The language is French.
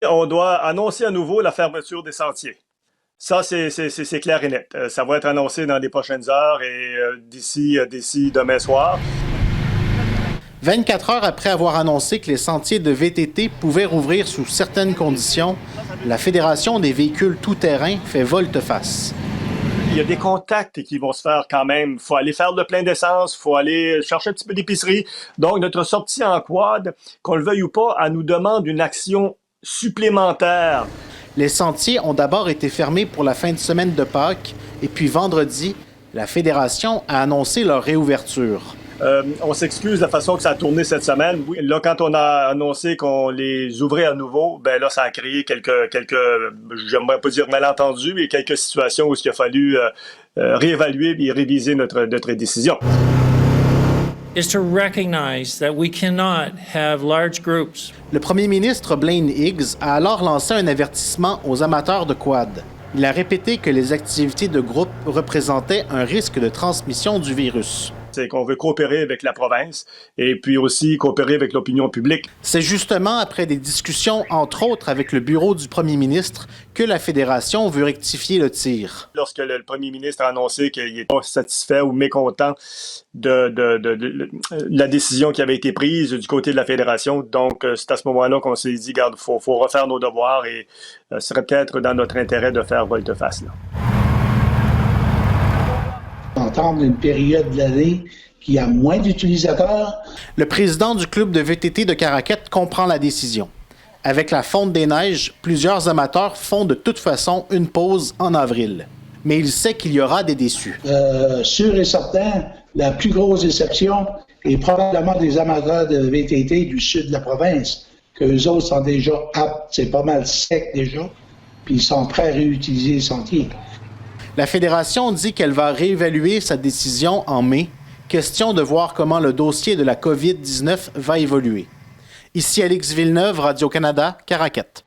On doit annoncer à nouveau la fermeture des sentiers. Ça, c'est clair et net. Ça va être annoncé dans les prochaines heures et d'ici demain soir. 24 heures après avoir annoncé que les sentiers de VTT pouvaient rouvrir sous certaines conditions, la Fédération des véhicules tout-terrain fait volte-face. Il y a des contacts qui vont se faire quand même. Il faut aller faire le plein d'essence, il faut aller chercher un petit peu d'épicerie. Donc, notre sortie en quad, qu'on le veuille ou pas, elle nous demande une action supplémentaire. Les sentiers ont d'abord été fermés pour la fin de semaine de Pâques et puis vendredi, la Fédération a annoncé leur réouverture. On s'excuse de la façon que ça a tourné cette semaine. Oui, là, quand on a annoncé qu'on les ouvrait à nouveau, ben là, ça a créé quelques j'aimerais pas dire malentendus, mais quelques situations où il a fallu réévaluer et réviser notre décision. Is to recognize that we cannot have large groups. Le premier ministre Blaine Higgs a alors lancé un avertissement aux amateurs de quad. Il a répété que les activités de groupe représentaient un risque de transmission du virus. C'est qu'on veut coopérer avec la province et puis aussi coopérer avec l'opinion publique. C'est justement après des discussions, entre autres avec le bureau du premier ministre, que la Fédération veut rectifier le tir. Lorsque le premier ministre a annoncé qu'il n'était pas satisfait ou mécontent de la décision qui avait été prise du côté de la Fédération, donc c'est à ce moment-là qu'on s'est dit, regarde, faut refaire nos devoirs et ce serait peut-être dans notre intérêt de faire volte-face, là. Entendre une période de l'année qui a moins d'utilisateurs. Le président du club de VTT de Caraquette comprend la décision. Avec la fonte des neiges, plusieurs amateurs font de toute façon une pause en avril. Mais il sait qu'il y aura des déçus. Sûr et certain, la plus grosse déception est probablement des amateurs de VTT du sud de la province, qu'eux autres sont déjà aptes, c'est pas mal sec déjà, puis ils sont prêts à réutiliser les sentiers. La Fédération dit qu'elle va réévaluer sa décision en mai. Question de voir comment le dossier de la COVID-19 va évoluer. Ici Alix Villeneuve, Radio-Canada, Caraquette.